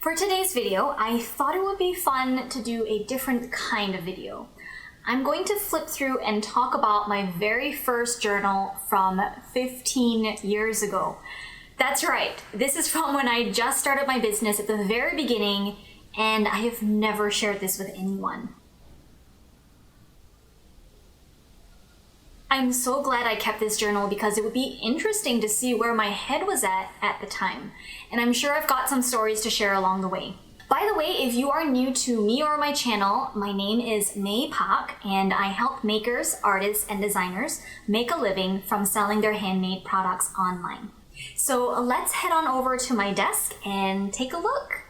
For today's video, I thought it would be fun to do a different kind of video. I'm going to flip through and talk about my very first journal from 15 years ago. That's right, this is from when I just started my business at the very beginning, and I have never shared this with anyone. I'm so glad I kept this journal because it would be interesting to see where my head was at the time. And I'm sure I've got some stories to share along the way. By the way, if you are new to me or my channel, my name is May Pak, and I help makers, artists, and designers make a living from selling their handmade products online. So let's head on over to my desk and take a look.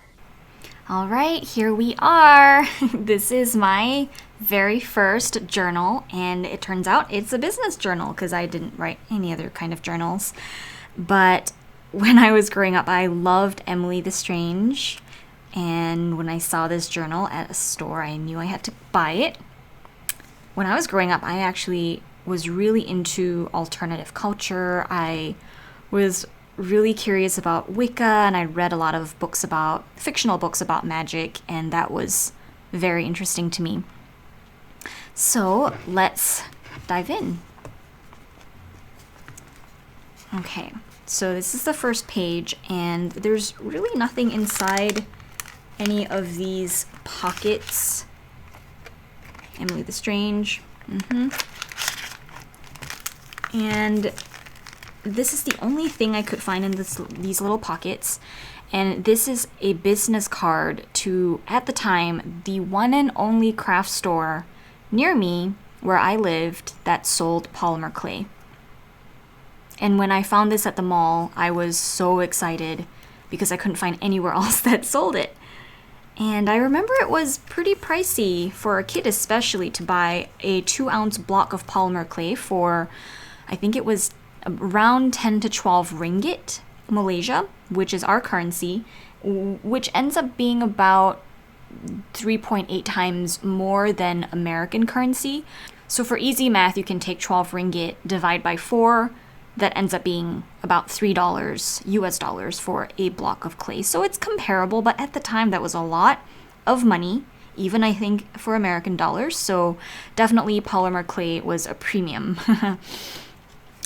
All right, here we are. This is my very first journal, and it turns out it's a business journal because I didn't write any other kind of journals. But when I was growing up, I loved Emily the Strange, and when I saw this journal at a store, I knew I had to buy it. When I was growing up, I actually was really into alternative culture. I was really curious about Wicca, and I read a lot of fictional books about magic, and that was very interesting to me. So let's dive in. Okay, so this is the first page, and there's really nothing inside any of these pockets. Emily the Strange. And this is the only thing I could find in these little pockets. And this is a business card to, at the time, the one and only craft store near me where I lived that sold polymer clay. And when I found this at the mall, I was so excited because I couldn't find anywhere else that sold it. And I remember it was pretty pricey for a kid especially to buy a 2-ounce block of polymer clay for, I think it was around 10 to 12 ringgit, Malaysia, which is our currency, which ends up being about 3.8 times more than American currency. So for easy math, you can take 12 ringgit, divide by 4, that ends up being about $3 US dollars for a block of clay. So it's comparable, but at the time that was a lot of money, even I think for American dollars. So definitely polymer clay was a premium.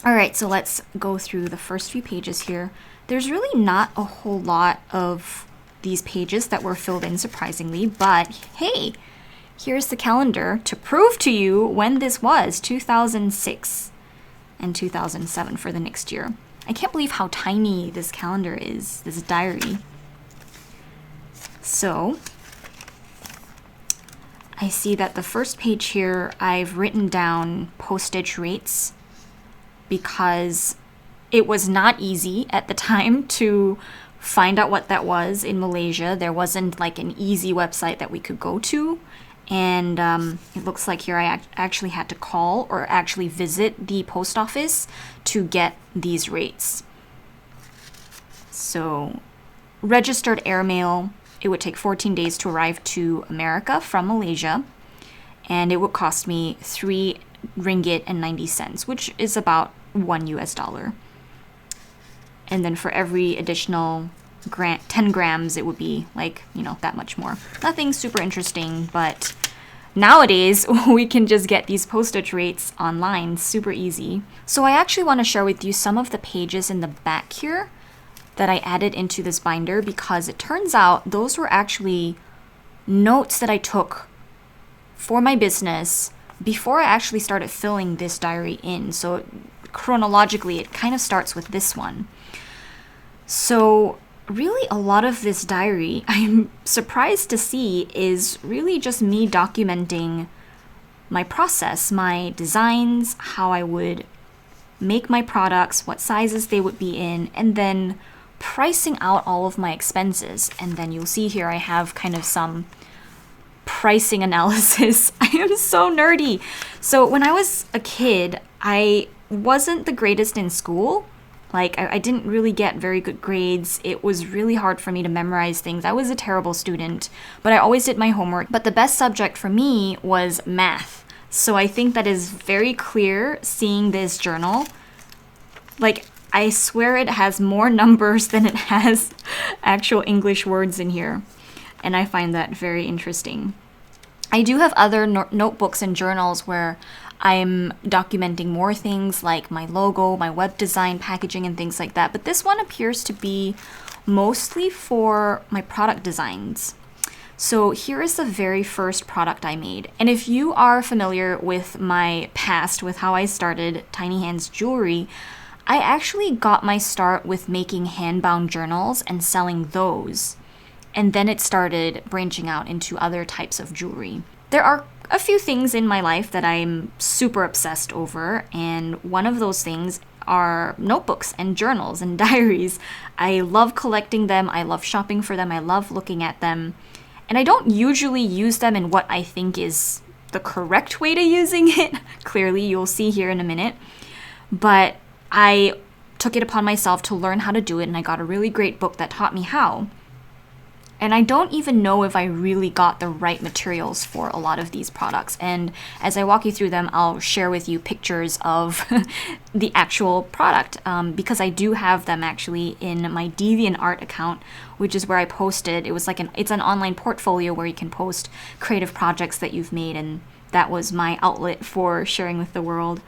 All right, so let's go through the first few pages here. There's really not a whole lot of these pages that were filled in, surprisingly, but hey, here's the calendar to prove to you when this was, 2006 and 2007 for the next year. I can't believe how tiny this calendar is, this diary. So I see that the first page here, I've written down postage rates because it was not easy at the time to find out what that was in Malaysia. There wasn't like an easy website that we could go to. And it looks like here I actually had to call or actually visit the post office to get these rates. So registered airmail, it would take 14 days to arrive to America from Malaysia. And it would cost me 3 ringgit and 90 cents, which is about $1 US dollar. And then for every additional 10 grams, it would be like, that much more. Nothing super interesting, but nowadays we can just get these postage rates online super easy. So I actually want to share with you some of the pages in the back here that I added into this binder because it turns out those were actually notes that I took for my business before I actually started filling this diary in. So chronologically, it kind of starts with this one. So really a lot of this diary, I'm surprised to see, is really just me documenting my process, my designs, how I would make my products, what sizes they would be in, and then pricing out all of my expenses. And then you'll see here I have kind of some pricing analysis. I am so nerdy. So when I was a kid, I wasn't the greatest in school. Like, I didn't really get very good grades. It was really hard for me to memorize things. I was a terrible student, but I always did my homework. But the best subject for me was math. So I think that is very clear seeing this journal. Like, I swear it has more numbers than it has actual English words in here. And I find that very interesting. I do have other notebooks and journals where I'm documenting more things like my logo, my web design, packaging, and things like that. But this one appears to be mostly for my product designs. So here is the very first product I made. And if you are familiar with my past, with how I started Tiny Hands Jewelry, I actually got my start with making hand-bound journals and selling those. And then it started branching out into other types of jewelry. There are a few things in my life that I'm super obsessed over, and one of those things are notebooks and journals and diaries. I love collecting them, I love shopping for them, I love looking at them. And I don't usually use them in what I think is the correct way to using it. Clearly, you'll see here in a minute. But I took it upon myself to learn how to do it, and I got a really great book that taught me how. And I don't even know if I really got the right materials for a lot of these products. And as I walk you through them, I'll share with you pictures of the actual product, because I do have them actually in my DeviantArt account, which is where I posted. It was like it's an online portfolio where you can post creative projects that you've made, and that was my outlet for sharing with the world.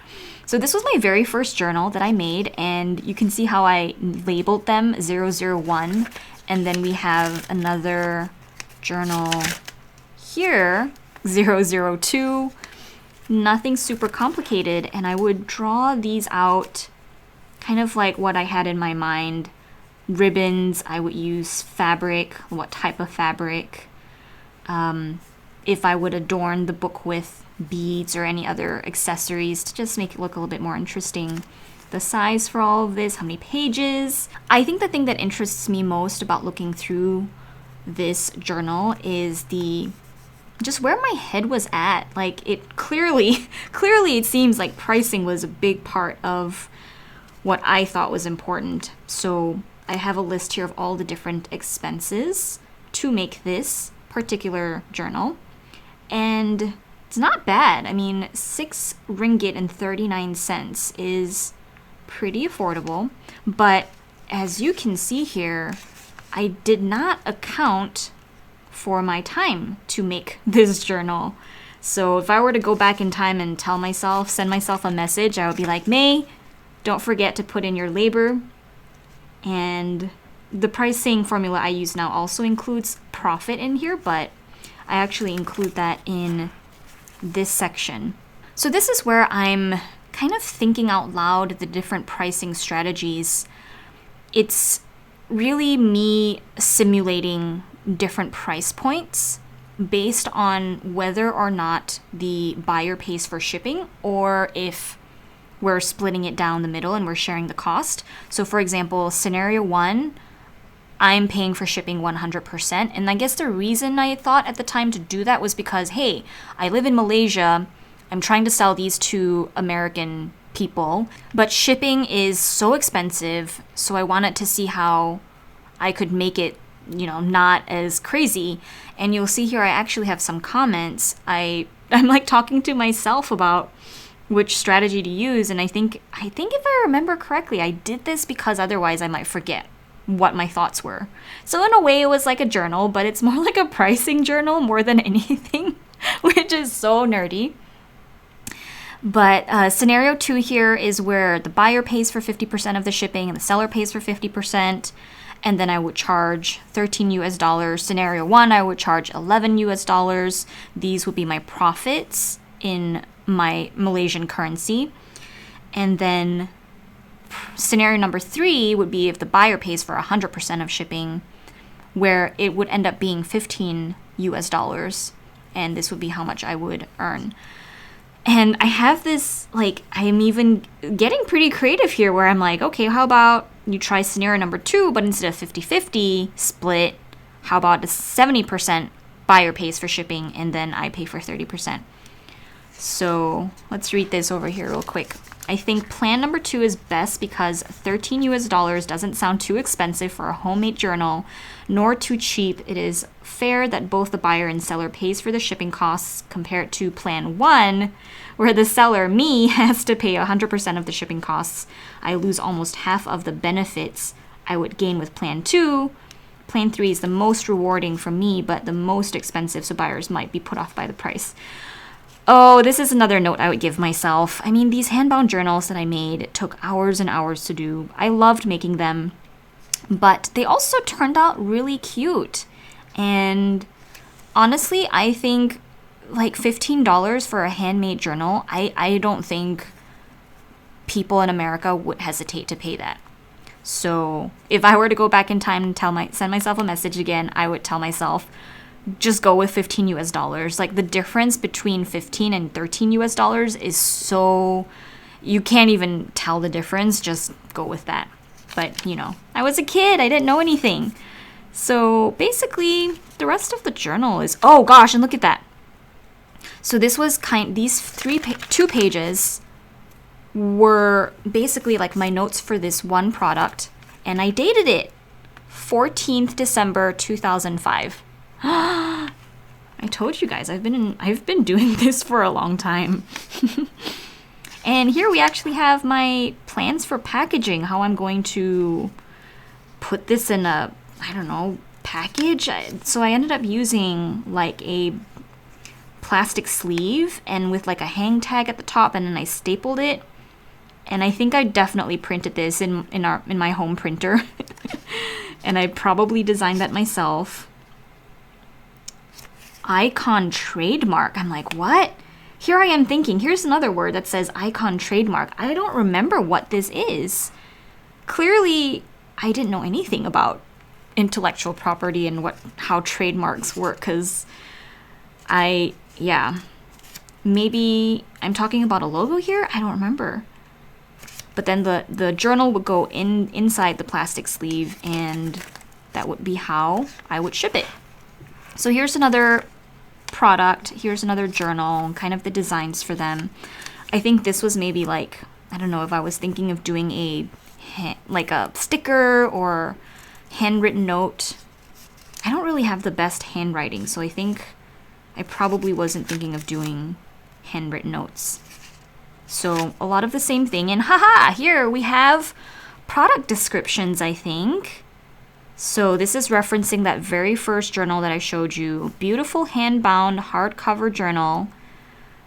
So this was my very first journal that I made, and you can see how I labeled them 001. And then we have another journal here, 002. Nothing super complicated. And I would draw these out kind of like what I had in my mind. Ribbons, I would use fabric, what type of fabric. If I would adorn the book with beads or any other accessories to just make it look a little bit more interesting. The size for all of this, how many pages. I think the thing that interests me most about looking through this journal is just where my head was at. Like, it clearly it seems like pricing was a big part of what I thought was important. So I have a list here of all the different expenses to make this particular journal. And it's not bad. I mean, 6 ringgit and 39 cents is pretty affordable, but as you can see here, I did not account for my time to make this journal. So if I were to go back in time and send myself a message, I would be like, May, don't forget to put in your labor. And the pricing formula I use now also includes profit in here, but I actually include that in this section. So this is where I'm kind of thinking out loud the different pricing strategies. It's really me simulating different price points based on whether or not the buyer pays for shipping or if we're splitting it down the middle and we're sharing the cost. So for example, scenario 1, I'm paying for shipping 100%. And I guess the reason I thought at the time to do that was because, hey, I live in Malaysia, I'm trying to sell these to American people, but shipping is so expensive, so I wanted to see how I could make it, not as crazy. And you'll see here I actually have some comments. I'm like talking to myself about which strategy to use, and I think if I remember correctly, I did this because otherwise I might forget what my thoughts were. So in a way it was like a journal, but it's more like a pricing journal more than anything, which is so nerdy. But scenario 2 here is where the buyer pays for 50% of the shipping and the seller pays for 50%. And then I would charge $13. Scenario 1, I would charge $11. These would be my profits in my Malaysian currency. And then scenario number 3 would be if the buyer pays for 100% of shipping, where it would end up being $15. And this would be how much I would earn. And I have this, I'm even getting pretty creative here where I'm like, okay, how about you try scenario number 2, but instead of 50-50 split, how about a 70% buyer pays for shipping and then I pay for 30%. So let's read this over here real quick. I think plan number 2 is best because $13 doesn't sound too expensive for a homemade journal, nor too cheap. It is fair that both the buyer and seller pays for the shipping costs compared to plan 1, where the seller, me, has to pay 100% of the shipping costs. I lose almost half of the benefits I would gain with plan 2. Plan 3 is the most rewarding for me, but the most expensive, so buyers might be put off by the price. Oh, this is another note I would give myself. I mean, these handbound journals that I made took hours and hours to do. I loved making them, but they also turned out really cute. And honestly, I think like $15 for a handmade journal, I don't think people in America would hesitate to pay that. So if I were to go back in time and send myself a message again, I would tell myself, just go with $15. Like the difference between $15 and $13 is so, you can't even tell the difference. Just go with that. But you know, I was a kid. I didn't know anything. So basically, the rest of the journal is, oh gosh, and look at that. So this was these 2 pages were basically like my notes for this one product, and I dated it 14th December 2005. I told you guys I've been doing this for a long time. And here we actually have my plans for packaging, how I'm going to put this in a, I don't know, package. So I ended up using like a plastic sleeve and with like a hang tag at the top, and then I stapled it. And I think I definitely printed this in my home printer. And I probably designed that myself. Icon trademark. I'm like, what? Here I am thinking, here's another word that says icon trademark. I don't remember what this is. Clearly, I didn't know anything about intellectual property and how trademarks work, because maybe I'm talking about a logo here? I don't remember. But then the journal would go inside the plastic sleeve, and that would be how I would ship it. So here's another product. Here's another journal, kind of the designs for them. I think this was maybe like, I don't know if I was thinking of doing a sticker or handwritten note. I don't really have the best handwriting, so I think I probably wasn't thinking of doing handwritten notes. So a lot of the same thing, and haha, here we have product descriptions, I think. So this is referencing that very first journal that I showed you. Beautiful hand-bound hardcover journal.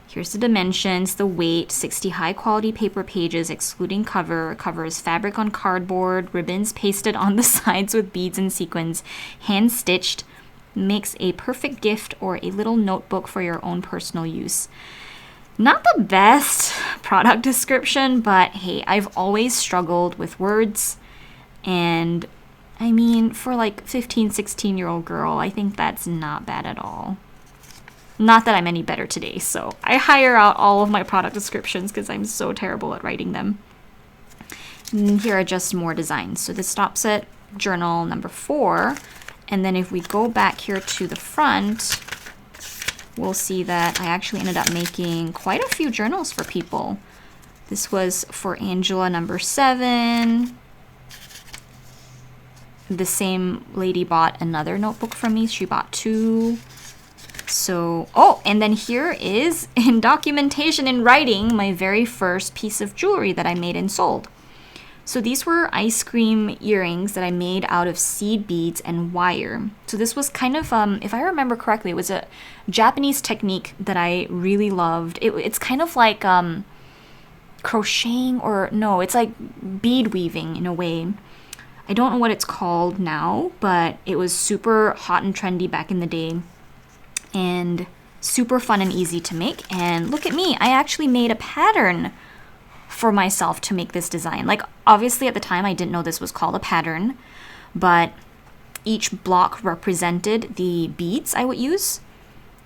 Here's the dimensions, the weight, 60 high-quality paper pages, excluding cover. Covers fabric on cardboard, ribbons pasted on the sides with beads and sequins, hand-stitched. Makes a perfect gift or a little notebook for your own personal use. Not the best product description, but hey, I've always struggled with words, and I mean, for like 15, 16-year-old girl, I think that's not bad at all. Not that I'm any better today, so I hire out all of my product descriptions because I'm so terrible at writing them. And here are just more designs. So this stops at journal number 4, and then if we go back here to the front, we'll see that I actually ended up making quite a few journals for people. This was for Angela number 7. The same lady bought another notebook from me. She bought 2. So, oh, and then here is, in documentation in writing, my very first piece of jewelry that I made and sold. So these were ice cream earrings that I made out of seed beads and wire. So this was kind of, if I remember correctly, it was a Japanese technique that I really loved. It's kind of like crocheting, or no, it's like bead weaving in a way. I don't know what it's called now, but it was super hot and trendy back in the day and super fun and easy to make. And look at me, I actually made a pattern for myself to make this design. Like, obviously at the time I didn't know this was called a pattern, but each block represented the beads I would use,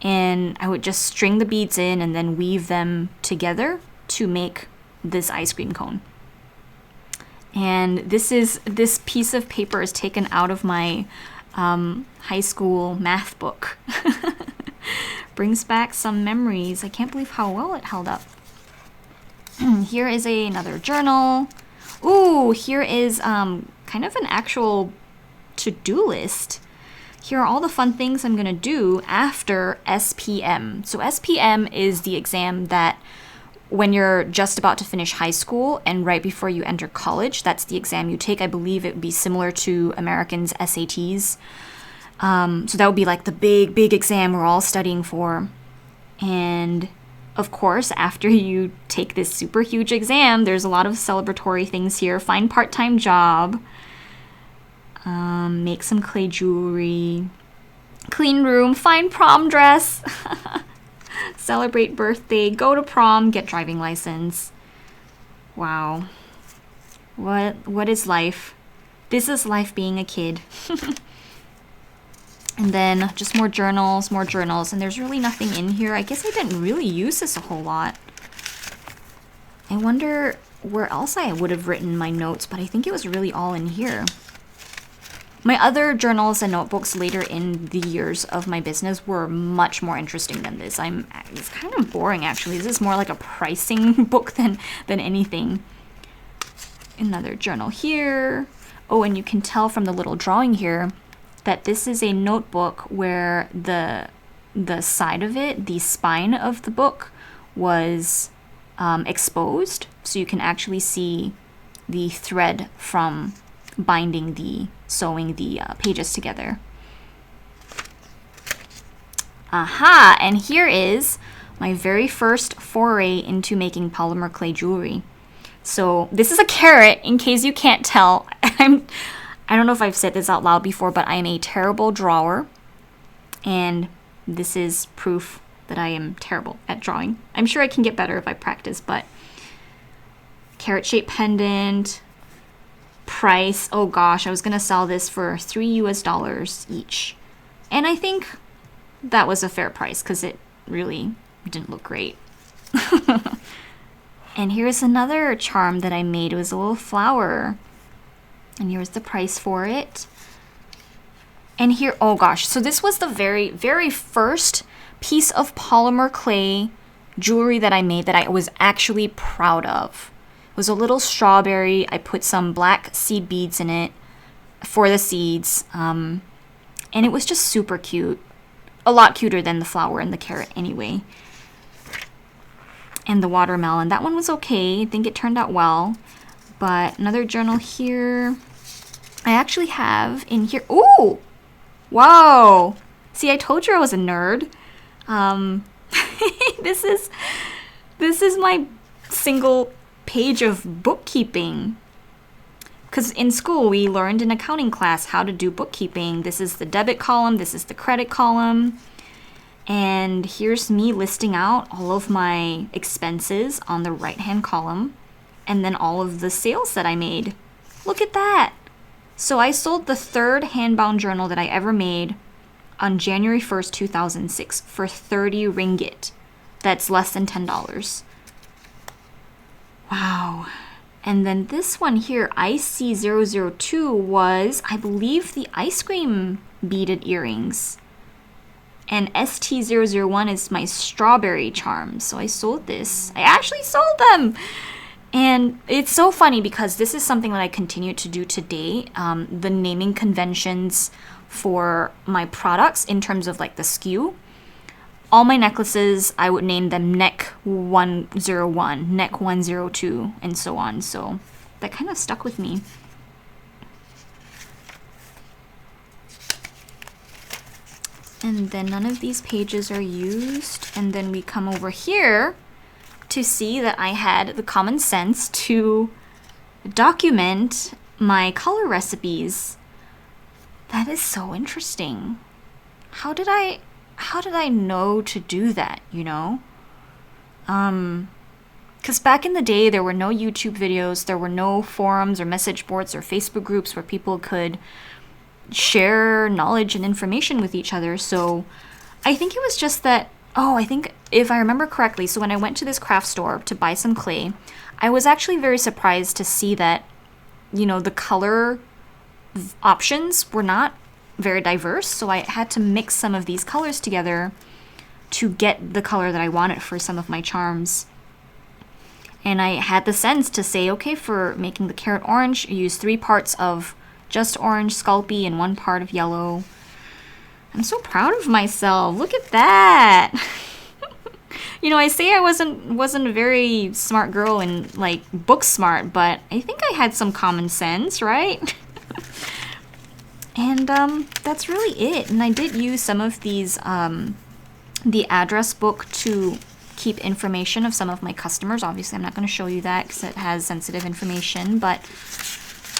and I would just string the beads in and then weave them together to make this ice cream cone. And this piece of paper is taken out of my high school math book. Brings back some memories. I can't believe how well it held up. Here is another journal. Ooh, here is kind of an actual to-do list. Here are all the fun things I'm gonna do after SPM. So SPM is the exam that when you're just about to finish high school and right before you enter college, that's the exam you take. I believe it would be similar to Americans' SATs. So that would be like the big exam we're all studying for. And of course, after you take this super huge exam, there's a lot of celebratory things here. Find part-time job, make some clay jewelry, clean room, find prom dress, celebrate birthday, go to prom, get driving license. Wow. What is life? This is life being a kid. And then just more journals, and there's really nothing in here. I guess I didn't really use this a whole lot. I wonder where else I would have written my notes, but I think it was really all in here. My other journals and notebooks later in the years of my business were much more interesting than this. It's kind of boring actually. This is more like a pricing book than anything. Another journal here. Oh, and you can tell from the little drawing here that this is a notebook where the side of it, the spine of the book, was exposed, so you can actually see the thread from sewing the pages together. Aha! And here is my very first foray into making polymer clay jewelry. So this is a carrot, in case you can't tell. I don't know if I've said this out loud before, but I am a terrible drawer, and this is proof that I am terrible at drawing. I'm sure I can get better if I practice, but carrot-shaped pendant, price, oh gosh, I was gonna sell this for $3 US each. And I think that was a fair price because it really didn't look great. And here's another charm that I made. It was a little flower. And here's the price for it. And here, oh gosh, so this was the very first piece of polymer clay jewelry that I made that I was actually proud of. It was a little strawberry. I put some black seed beads in it for the seeds. And it was just super cute. A lot cuter than the flower and the carrot anyway. And the watermelon. That one was okay. I think it turned out well. But another journal here. I actually have in here. Ooh! Whoa! See, I told you I was a nerd. This is my single page of bookkeeping. Because in school, we learned in accounting class how to do bookkeeping. This is the debit column. This is the credit column. And here's me listing out all of my expenses on the right-hand column. And then all of the sales that I made. Look at that. So I sold the third handbound journal that I ever made on January 1st, 2006 for 30 ringgit. That's less than $10. Wow. And then this one here, IC002, was, I believe, the ice cream beaded earrings. And ST001 is my strawberry charms. So I sold this. I actually sold them! And it's so funny because this is something that I continue to do today. The naming conventions for my products in terms of like the SKU. All my necklaces, I would name them neck 101, neck 102, and so on. So that kind of stuck with me. And then none of these pages are used. And then we come over here to see that I had the common sense to document my color recipes. That is so interesting. How did I know to do that, you know? Because back in the day, there were no YouTube videos, there were no forums or message boards or Facebook groups where people could share knowledge and information with each other. So I think it was just that, I think if I remember correctly, so when I went to this craft store to buy some clay, I was actually very surprised to see that, you know, the color options were not very diverse. So I had to mix some of these colors together to get the color that I wanted for some of my charms. And I had the sense to say, okay, for making the carrot orange, use 3 parts of just orange Sculpey and 1 part of yellow. I'm so proud of myself. Look at that. You know, I say I wasn't a very smart girl and like book smart, but I think I had some common sense, right? And that's really it. And I did use some of these, the address book to keep information of some of my customers. Obviously, I'm not going to show you that because it has sensitive information, but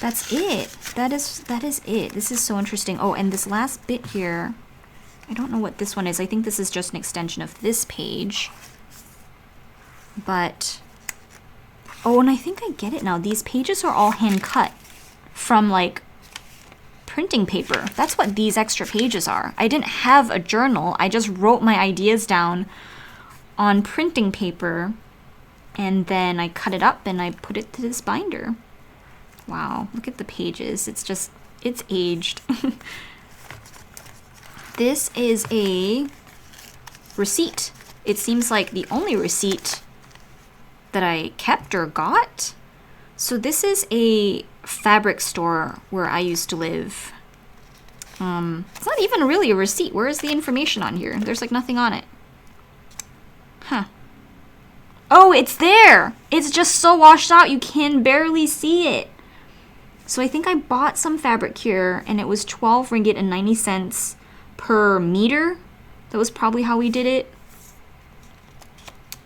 that's it. That is it. This is so interesting. Oh, and this last bit here, I don't know what this one is. I think this is just an extension of this page. But, oh, and I think I get it now. These pages are all hand cut from like printing paper. That's what these extra pages are. I didn't have a journal. I just wrote my ideas down on printing paper and then I cut it up and I put it to this binder. Wow, look at the pages. It's just, it's aged. This is a receipt. It seems like the only receipt that I kept or got. So this is a fabric store where I used to live. It's not even really a receipt. Where is the information on here? There's like nothing on it. Huh. Oh, it's there! It's just so washed out you can barely see it. So I think I bought some fabric here and it was 12 ringgit and 90 cents per meter. That was probably how we did it.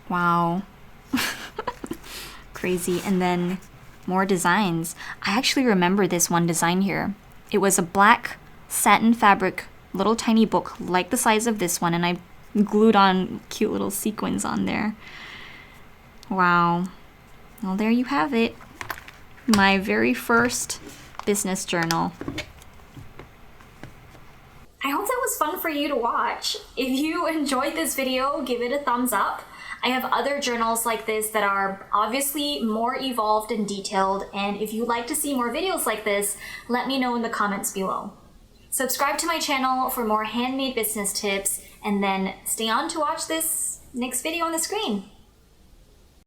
Wow. Crazy. And then more designs. I actually remember this one design here. It was a black satin fabric little tiny book like the size of this one, and I glued on cute little sequins on there. Wow. Well, there you have it. My very first business journal. I hope that was fun for you to watch. If you enjoyed this video, give it a thumbs up. I have other journals like this that are obviously more evolved and detailed, and if you'd like to see more videos like this, let me know in the comments below. Subscribe to my channel for more handmade business tips, and then stay on to watch this next video on the screen.